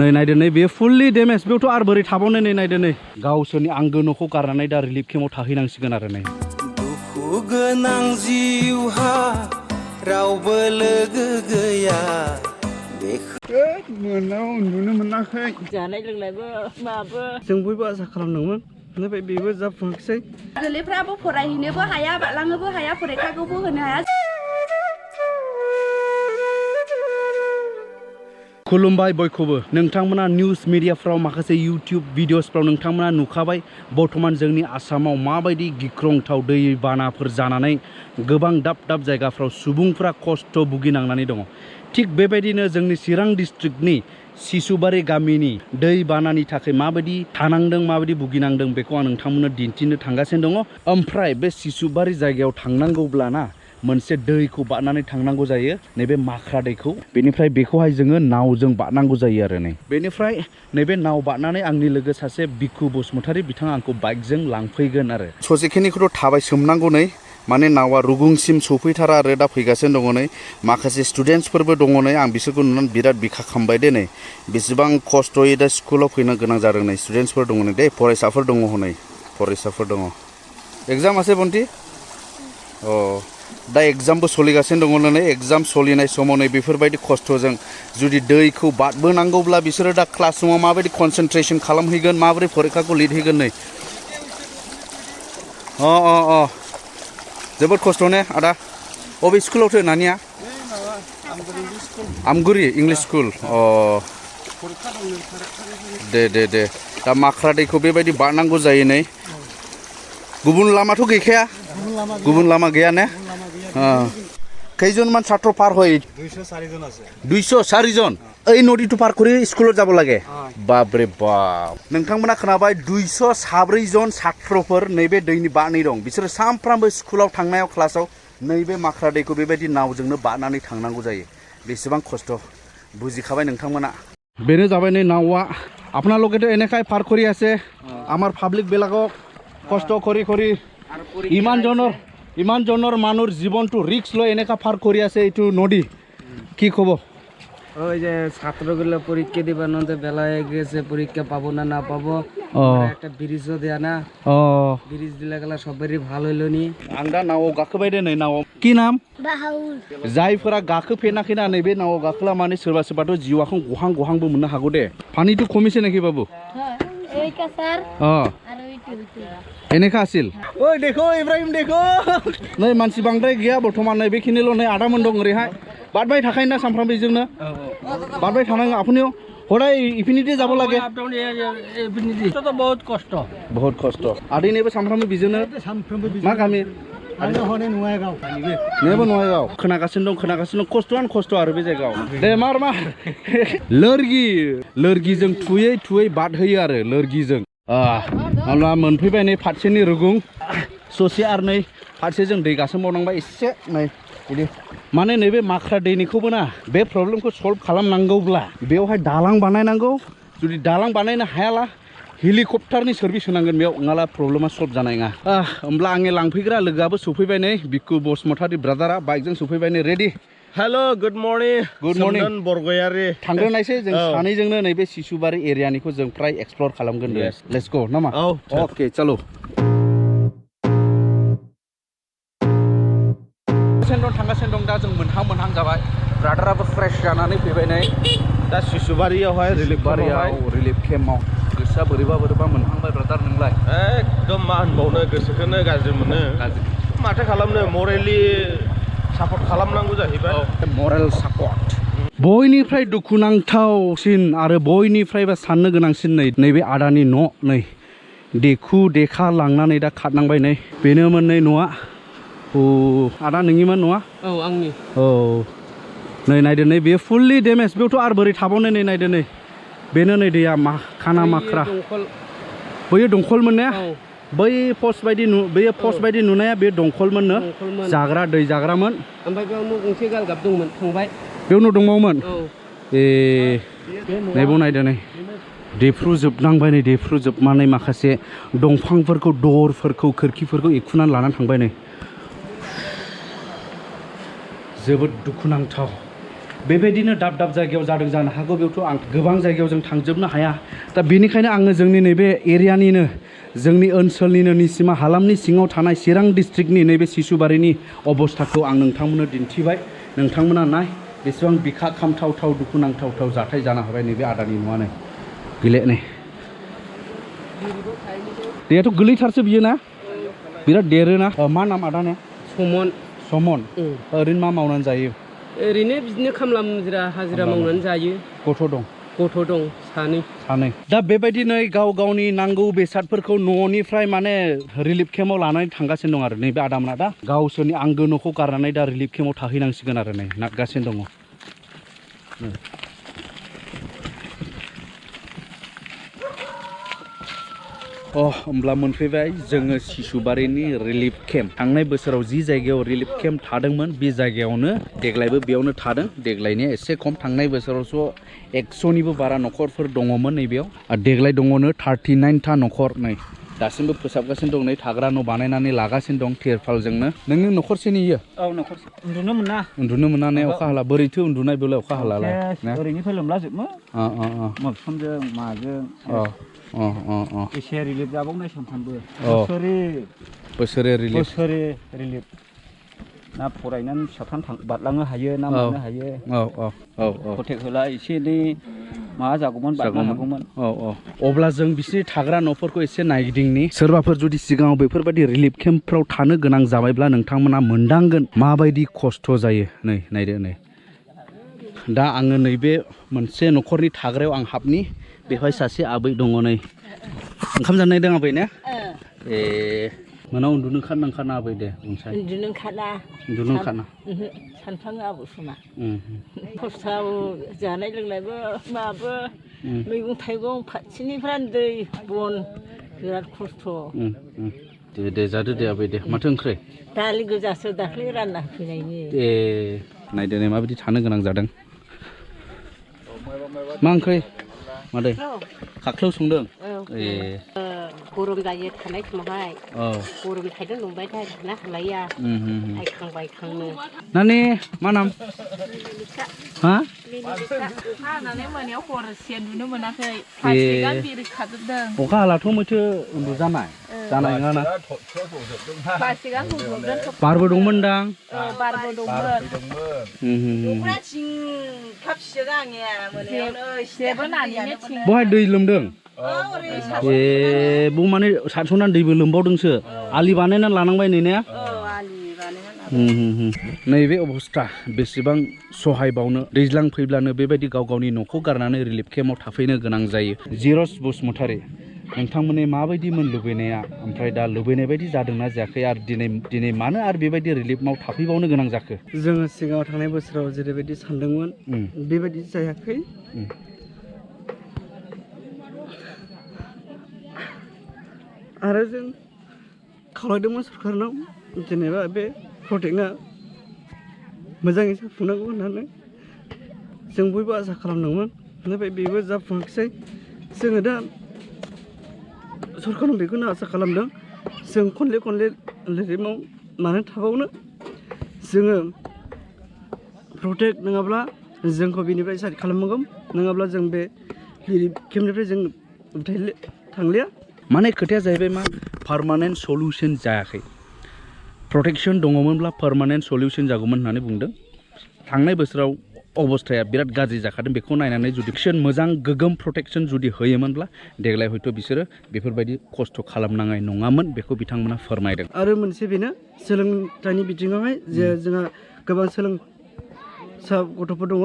नै नायदो नै बे फुल्ली डेमेज बेयावथ' आरो बोरै थाबावनो नै नायदो नै गावसोरनि आंगो न'खौ गारनानै दा रिलिफ केम्पआव थाहैनांसिगोन आरो नै दुखु गोनां जिउहा रावबो लोगो गैया मोनाव उन्दुनो मोनाखै जानाय लोंनायबो माबो जों बयबो आसा खालामदोंमोन नाथाय बेबो जाफुङाखिसै गोरलैफ्राबो फरायहैनोबो हाया बारलांनोबो हाया फरिखाखौबो होनो हाया खुलुमबाय बयखौबो नोंथांमोना निउज मिडियाफ्राव माखासे इउटिउब भिडिअसफ्राव नोंथांमोना नुखाबाय बर्तमान जोंनि आसामाव माबायदि गिख्रंथाव दैबानाफोर जानानै गोबां दाब दाब जायगाफ्राव सुबुंफोरा खस्थ' भुगिनांनानै दङ थिग बेबायदिनो जोंनि चिरां डिस्ट्रिक्टनि शिसुबारि गामिनि दैबानानि थाखाय माबायदि थानांदों माबायदि भुगिनांदों बेखौ आं नोंथांमोननो दिन्थिनो थांगासिनो दङ ओमफ्राय बे शिसुबारि जायगायाव थांनांगौब्लाना मोनसे दैखौ बारनानै थांनांगौ जायो नैबे माख्रा दैखौ बेनिफ्राय बेखौहाय जोङो नावजों बारनांगौ जायो आरो नै बेनिफ्राय नैबे नाव बारनानै आंनि लोगो सासे बिखु बसुमतारी बिथाङा आंखौ बाइकजों लांफैगोन आरो ससेखिनिखौथ' थाबाय सोमनांगौ नै माने नावा रुगुंसिम सफैथारा आरो दा फैगासिनो दङ नै माखासे स्टुडेन्टसफोरबो दङ नै आं बिसोरखौ नुनानै बिराद बिखा खामबाय दे नै बेसेबां खस्थ'यै दा स्कुलाव फैनो गोनां जादों नै स्टुडेन्टसफोर दङ नै दे फरायसाफोर दङ हनै फरायसाफोर दङ एग्जाम आसे बन्ति अ दा एग्जामबो सोलिगासिनो दङ नै एग्जाम सोलिनाय समाव नै बेफोरबायदि खस्थ'जों जुदि दैखौ बारबोनांगौब्ला बिसोरो दा क्लासरुमाव माबायदि कनसेन्ट्रेसन खालामहैगोन माबोरै फरिखाखौ लिरहैगोन नै अ जोबोद खस्थ' ने आदा अबे स्कुलावथो नानिया आमगुरि इंलिश स्कुल अ दे दा माख्रा दैखौ बेबायदि बारनांगौ जायो नै गुबुन लामाथ' गैखाया गुबुन लामा गैया ने कैजनमान छात्र पार হয় 204 জন এই নদীটো পার করে স্কুলত যাব লাগে বাপরে বাপ नोंथांमोना खोनाबाय 204 জন ছাত্রफोर नैबे दैनि बारनि दं बिसोर सानफ्रामबो स्कुलाव थांनायाव क्लासाव नैबे माख्रा दैखौ बेबायदि नावजोंनो बारनानै थांनांगौ जायो बेसेबां खस्थ' बुजिखाबाय नोंथांमोना बेनो जाबाय नै नावा আপোনালোকেতো এনেকাই পার কৰি আছে আমাৰ পাব্লিক বিলাকক কষ্ট কৰি ইমান জনৰ মানুহৰ জীৱনটো ৰিস্ক লৈ এনেকা পাৰ কৰি আছে এইটো নদী কি ক'ব ওই যে ছাত্রগুলো পরীক্ষা দিবা নতে বেলা হয়ে গেছে পরীক্ষা পাবো না না পাবো একটা ব্রিজও দেয়া না ব্রিজ দিলে গেলে সবারই ভালো হইলো নি आं दा नावआव गाखोबाय दे नै नावआव কি नाम बाहाउल जायफोरा गाखोफेराखैना नैबे नावआव गाखोला माने सोरबा सोरबाथ' जिउआखौ गहांबो मोननो हागौ दे पानिটো कमिसे नेকি बाबू এই কাছার আৰু এইটো এনেকা আছিল ओइ देखो इब्राहिम देखो नै मानसि बांद्राय गैया बर्तमान नै बेखिनिल' नै आदामोन दं ओरैहाय बारबाय थाखायो ना सामफ्रामबो बेजोंनो बारबाय थानांगौ আপুনিও সদায় ইফিনিটি যাব লাগে ইফিনিটিটো বহুত কষ্ট আদিনেबो सामफ्रामबो बेजोंनो मा गामि नेबो नङायाव खोनागासिनो दं खस्थ'आनो आरो बे जायगायाव दे मार लोरगिजों थुयै बादहोयो आरो लोरगिजों माब्ला मोनफैबाय नै फारसेनि रुगुं ससे आरो नै फारसेजों दै गासोमबावनांबाय एसे नै बिदि माने नैबे माख्रा दैनिखौबो ना बे प्रब्लेमखौ सल्भ खालामनांगौब्ला बेवहाय दालां बानायनांगौ जुदि दालां बानायनो हायाला हेलिकप्टारनि सार्भिस होनांगोन बेयाव नङाला प्रब्लेमा सल्भ जानाय नङा होमब्ला आंनि लांफैग्रा लोगोआबो सफैबाय नै बिक्कु बसुमतारी ब्रादारा बाइकजों सफैबाय नै रेडि हेलो गुड मर्निं बरगयारी थांग्रोनायसै जों सानैजोंनो नैबे शिसुबारि एरियानिखौ जों फ्राय एक्सप्लर खालामगोन लेट्स गो नामा अके चलो थांगासिनो दं दा जों मोनहां जाबाय ब्रादाराबो फ्रेश जानानै फैबाय नै दा शिसुबारियावहाय रिलिफ केम्पआव गोसोआ बोरैबा मोनहांबाय ब्रादार नोंलाय एकदम मा होनबावनो गोसोखौनो गाज्रि मोनो माथो खालामनो मरेलि सापर्ट खालामनांगौ जाहैबाय मरेल सापर्ट बयनिफ्राय दुखुनांथावसिन आरो बयनिफ्रायबो साननो गोनांसिन नैबे आदानि न' नै देखु देखा लांनानै दा खारनांबाय नै बेनोमोन नै न'आ आदा नोंनिमोन नङा आंनि नै नायदो नै बेयो फुल्ली डेमेज बेयावथ' आरो बोरै थाबावनो नै नायदो नै बेनो नै दैया खाना माख्रा बैयो दंखलमोन ने बै पस्ट बायदि नुनाया बे दंखलमोननो जाग्रा दै जाग्रामोन ओमफ्राय बेयाव न' गंसे गालगाब दंमोन थांबाय बेयाव न' दंबावोमोन नैबाव नायदो नै देफ्रुजोबनांबाय नै देफ्रुजोबनानै माखासे दंफांफोरखौ दरफोरखौ खोरखिफोरखौ एखुनानै लानानै थांबाय नै जोबोद दुखुनांथाव बेबायदिनो दाब दाब जायगायाव जादों जानो हागौ बेयावथ' आं गोबां जायगायाव जों थांजोबनो हाया दा बेनिखायनो आङो जोंनि नैबे एरियानिनो जोंनि ओनसोलनिनो निसिमा हालामनि सिङाव थानाय चिरां डिस्ट्रिक्टनि नैबे सिसुबारिनि अबस्थाखौ आं नोंथांमोननो दिन्थिबाय नोंथांमोना नाय बेसेबां बिखा खामथावथाव दुखुनांथावथाव जाथाय जानो हाबाय नैबे आदानि न'आनो गैले नै दैयाथ' गोलैथारसो बियो ना बिराद देरोना मा नाम आदाने समन ओरैनो मा मावनानै जायो ओरैनो बिदिनो खामला मुजिरा हाजिरा मावनानै जायो गथ' दं सानै दा बेबायदिनो गाव गावनि नांगौ बेसादफोरखौ न'निफ्राय माने रिलिफ केम्पआव लानानै थांगासिनो दं आरो नैबे आदामोना दा गावसोरनि आंगो न'खौ गारनानै दा रिलिफ केम्पआव थाहैनांसिगोन आरो नै नारगासिनो दङ होमब्ला मोनफैबाय जोङो सिसुबारिनि रिलिफ केम्प थांनाय बोसोराव जि जायगायाव रिलिफ केम्प थादोंमोन बे जायगायावनो देग्लायबो बेयावनो थादों देग्लायनिया एसे खम थांनाय बोसोरावसो 100निबो बारा न'खरफोर दङमोन नैबेयाव देग्लाय दङनो 39था न'खर नै दासिमबो फोसाबगासिनो दं नै थाग्रा न' बानायनानै लागासिनो दं तिरपालजोंनो नोंनि न'खरसेनि इयो न'खरसे उन्दुनो मोना ने अखा हाला बोरैथो उन्दुनाय बेलाय अखा हालालाय ओरैनिफ्राय लोमलाजोबो मोस्रोमजों माजों एसे रिलिफ जाबावनाय सानफ्रामबो बोसोरे रिलिफ ना फरायनानै फिसाफ्रानो बारलांनो हायो ना मोननो हायो प्रटेक्ट होला एसे एनै माबा जागौमोन बारनो हागौमोन अब्ला जों बिसोरनि थाग्रा न'फोरखौ एसे नायगिदिंनि सोरबाफोर जुदि सिगाङाव बेफोरबायदि रिलिफ केम्पफ्राव थानो गोनां जाबायब्ला नोंथांमोना मोनदांगोन माबायदि खस्थ' जायो नै नायदो नै दा आङो नैबे मोनसे न'खरनि थाग्रायाव आं हाबनि बेवहाय सासे आबै दङ नै ओंखाम जानाय दं आबै ने मोनाव उन्दुनो ओंखारना आबै दे बुंसाय उन्दुनो ओंखारना सानफ्रामो आबौ समा खस्थ'आव जानाय लोंनायबो माबो मैगं थाइगं फारसेनिफ्राय दै बन बिराद खस्थ' दे जादो दे आबै दे माथो ओंख्रि दालि गोजासो दाख्लै रानना होफैनायनि नायदो नै माबायदि थानो गोनां जादों मा ओंख्रि मादै खाख्लौ संदों गरम जायो थानाय समावहाय गरम थाइदों नंबाय थानो हालाया हायखांनो नानि मा नाम हा अखा हानानै मोनायाव हरसे उन्दुनो मोनाखै अखा हालाथ' माथो उन्दुजानाय जानाय नङाना बारबो दंमोनदां बारबो दंमोन बहाय दै लोमदों बो माने सारस'नानै दैबो लोमबावदोंसो आलि बानायनानै लानांबाय नै ने नैबे अबस्था बेसेबां सहायबावनो दैज्लां फैब्लानो बेबायदि गाव गावनि न'खौ गारनानै रिलिफ केम्पआव थाफैनो गोनां जायो जिरस बसुमतारी नोंथांमोननि माबायदिमोन लुबैनाया ओमफ्राय दा लुबैनाय बायदि जादोंना जायाखै आरो दिनै मानो आरो बेबायदि रिलिफआव थाफैबावनो गोनां जाखो जोङो सिगाङाव थांनाय बोसोराव जेरैबायदि सानदोंमोन बेबायदि जायाखै आरो जों खावलायदोंमोन सरकारनाव जेनेबा बे प्रटेक्टआ मोजाङै जाफुंनांगौ होननानै जों बयबो आसा खालामदोंमोन नाथाय बेबो जाफुङाखिसै जोङो दा सरकारनाव बेखौनो आसा खालामदों जों खनले रिलिफआव मानो थाबावनो जोङो प्रटेक्ट नङाब्ला जोंखौ बेनिफ्राय साइड खालामनांगौ नङाब्ला जों बे रिलिफ केम्पनिफ्राय जों थांलिया माने खोथाया जाहैबाय मा पार्मानेन्ट सल्युशन जायाखै प्रटेक्शन दङमोनब्ला पार्मानेन्ट सल्युशन जागौमोन होननानै बुंदों थांनाय बोसोराव अबस्थाया बिराद गाज्रि जाखादों बेखौ नायनानै जुदि मोजां गोगोम प्रटेक्शन जुदि होयोमोनब्ला देग्लाय हयथ' बिसोरो बेफोरबायदि खस्थ' खालामनांनाय नङामोन बेखौ बिथांमोना फोरमायदों आरो मोनसे बेनो सोलोंथाइनि बिथिङावहाय जे जोंहा गोबां सोलोंसा गथ'फोर दङ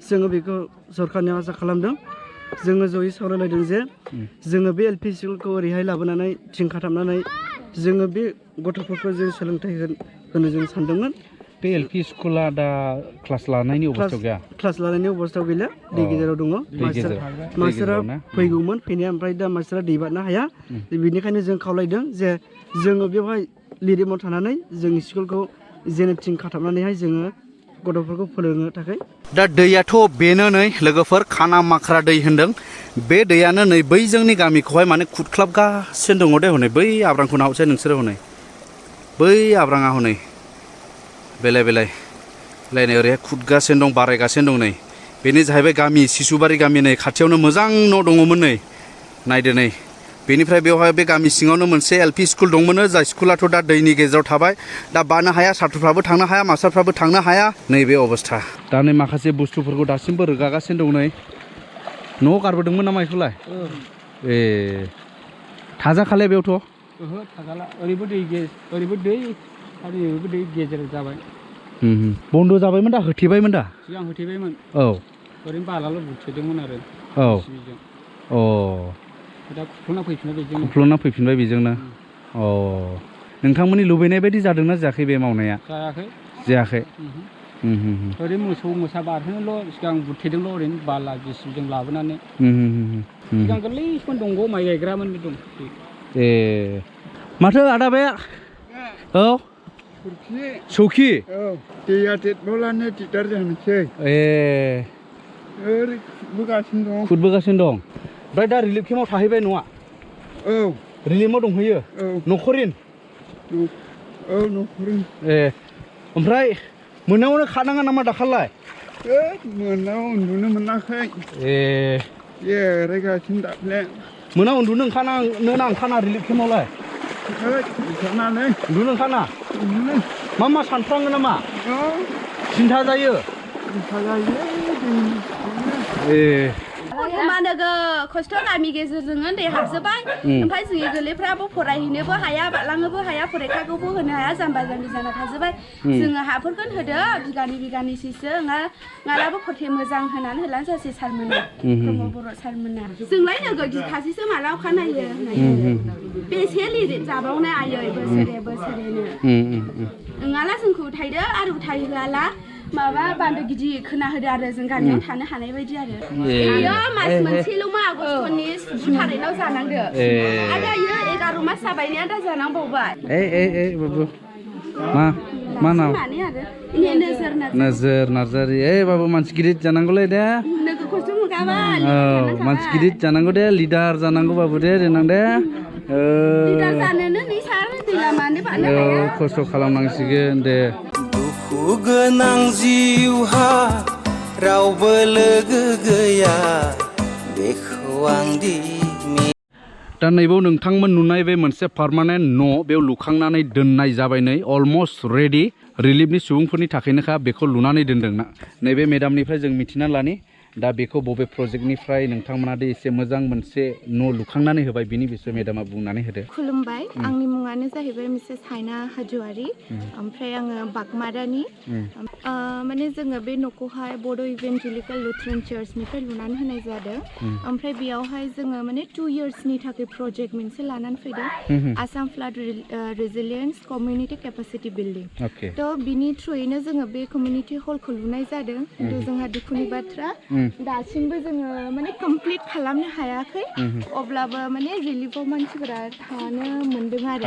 जोङो बेखौ सरकारनियाव आसा खालामदों जोङो जयै सावरायलायदों जे जोङो बे एल पि स्कुलखौ ओरैहाय लाबोनानै थिं खाथाबनानै जोङो बे गथ'फोरखौ जों सोलोंथाइ होनो जों सानदोंमोन बे एल पि स्कुला दा क्लास लानायनि अबस्थायाव गैया क्लास लानायनि अबस्थायाव गैला दै गेजेराव दङ मास्टारा फैगौमोन फैनाया ओमफ्राय दा मास्टारा दै बारनो हाया बेनिखायनो जों खावलायदों जे जोङो बेवहाय लिरिमाव थानानै जोंनि स्कुलखौ जेने थिं खाथाबनानैहाय जोङो गथ'फोरखौ फोरोंनो थाखाय दा दैयाथ' बेनो नै लोगोफोर खाना माख्रा दै होनदों बे दैयानो नै बै जोंनि गामिखौहाय माने खुरख्लाबगासिनो दङ दे हनै बै आब्रांखौ नाहरसै नोंसोरो हनै बै आब्राङा हनै बेलाय लायनै ओरैहाय खुदगासिनो दं बारायगासिनो दं नै बेनो जाहैबाय गामि शिसुबारि गामि नै खाथियावनो मोजां न' दङमोन नै नायदो नै बेनिफ्राय बेवहाय बे गामि सिङावनो मोनसे एलपि स्कुल दंमोन जाय स्कुलाथ' दा दैनि गेजेराव थाबाय दा बानो हाया साथ्रफ्राबो थांनो हाया मास्टारफ्राबो थांनो हाया नैबे अबस्था दा नै माखासे बुस्थुफोरखौ दासिमबो रोगागासिनो दं नै न'आव गारबोदोंमोन नामा बेखौलाय ए थाजाखाले बेयावथ' ओहो थाजाला ओरैबो दै आरो ओरैबो दै गेजेर जाबाय बन्द' जाबायमोन दा होथेबायमोन दा सिगां होथेबायमोन औ ओरैनो बालाल' बुथेदोंमोन आरो औ अ दा खुफ्लुंना फैफिनबाय बेजोंनो अ नोंथांमोननि लुबैनाय बायदि जादोंना जायाखै बे मावनाया जायाखै ओरैनो मोसौ मोसा बारहोनोल' सिगां बुथेदोंल' ओरैनो बाला जेसिबिजों लाबोनानै सिगां गोरलैसिन दंग' माइ गायग्रामोन बे दं ए माथो आदा बे औ सौखि औ दैया देरबोलानो दिगदार जानोसै ए ओरै खुरबोगासिनो दं ओमफ्राय दा रिलिफ केम्पआव थाहैबाय न'आ औ रिलिफआव दंहैयो न'खरिन औ न'खरिन ए ओमफ्राय मोनायावनो खानाङा नामा दाखालाय मोनायाव उन्दुनो मोनाखै ए रायगासिनो दाख्लै मोनायाव उन्दुनो ओंखाना रिलिफ केम्पआवलाय उन्दुनो ओंखाना मा सानफ्राङो नामा सिन्था जायो ए मानोगो खस्थ' गामि गेजेरजों दै हाबजोब्बाय ओमफ्राय जोंनि गोरलैफ्राबो फरायहैनोबो हाया बारलांनोबो हाया फरिखाखौबो होनो हाया जाम्बा जाम्बि जाना थाजोब्बाय जोङो हाफोरखौनो होदो बिगानैसो मालाबो फथे मोजां होनानै होलानो जासै सारमोना ब्रह्म बर' सारमोना जोंलाय नोगो गिखासैसो माला अखा नायो बेसे लिरिफ जाबावनाय आयै बोसोरेनो नङाला जोंखौ उथायदो आरो उथायहोआला माबा बान्दो गिदिर खोना होदो आरो जों गामियाव थानो हानाय बायदि आरो बेयो मास मोनसेल'मा आगस्टनि 10 थारिखआव जानांदो आरो इयो 11 मास जाबायना दा जानांबावबाय बाबु मा नाम नोजोर नार्जारि बाबु मानसि गिदिर जानांगौलै दे नोगो खस्थ' मोगाबा मानसि गिदिर जानांगौ दे लिडार जानांगौ बाबु दे देनां दे लिडार जानोनो नै सार दै लामानो बानो हाया खस्थ' खालामनांसिगोन दे दुखु गोनां जिउहा रावबो लोगो गैया बेखौ आं दा नैबाव नोंथांमोन नुनाय बे मोनसे पार्मानेन्ट न' बेयाव लुखांनानै दोननाय जाबाय नै अलमस्ट रेडि रिलिफनि सुबुंफोरनि थाखायनोखा बेखौ लुनानै दोनदोंना नैबे मेडामनिफ्राय जों मिथिना लानि दा बेखौ बबे प्रजेक्टनिफ्राय नोंथांमोना दे एसे मोजां मोनसे न' लुखांनानै होबाय बिनि बिषय मेडामा बुंनानै होदो खुलुमबाय आंनि मुङानो जाहैबाय मिसेस हायना हाज'वारि ओमफ्राय आङो बागमारानि माने जोङो बे न'खौहाय बड' इभेन्जेलिकेल लुथेरान चार्चनिफ्राय लुनानै होनाय जादों ओमफ्राय बेयावहाय जोङो माने 2 इयार्सनि थाखाय प्रजेक्ट मोनसे लानानै फैदों Assam flood resilience community capacity building थ' बिनि थ्रुयैनो जोङो बे कमिउनिटि हलखौ लुनाय जादों खिन्थु जोंहा दुखुनि बाथ्रा दासिमबो जोङो माने कमप्लिट खालामनो हायाखै अब्लाबो माने रिलिफआव मानसिफोरा थानो मोनदों आरो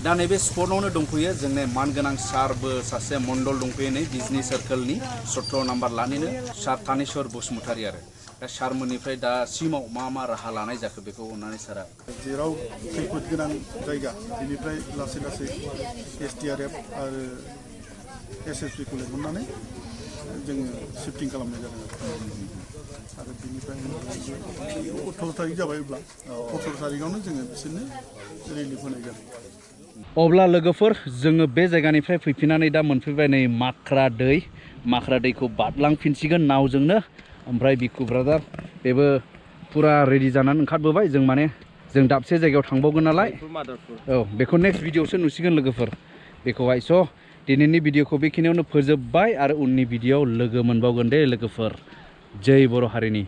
दा नैबे स्पटआवनो दंफैयो जोंने मानगोनां सारबो सासे मण्डल दंफैयो नै बिजनि सार्कोलनि 17 नाम्बार लानिनो सार थानेश्वर बसुमतारी आरो दा सारमोननिफ्राय दासिमाव मा राहा लानाय जाखो बेखौ अननानै सारा जेराव खैफोद गोनां जायगा बेनिफ्राय लासै SDRF आरो SSBखौ लेंहरनानै जोङो शिफ्टिं खालामनाय जादों आरो बेनिफ्राय 18 थारिख जाबायब्ला 18 थारिखआवनो जोङो बिसोरनो रिलिफ होनाय जादों अब्ला लोगोफोर जोङो बे जायगानिफ्राय फैफिननानै दा मोनफैबाय नै माख्रा दैखौ बारलांफिनसिगोन नावजोंनो ओमफ्राय बिकु ब्रादार बेबो पुरा रेडि जानानै ओंखारबोबाय जों दाबसे जायगायाव थांबावगोन नालाय औ बेखौ नेक्स्ट भिडिअआवसो नुसिगोन लोगोफोर बेखौहाय स' दिनैनि भिडिअखौ बेखिनियावनो फोजोबबाय आरो उननि भिडिअआव लोगो मोनबावगोन दे लोगोफोर जय बर' हारिनि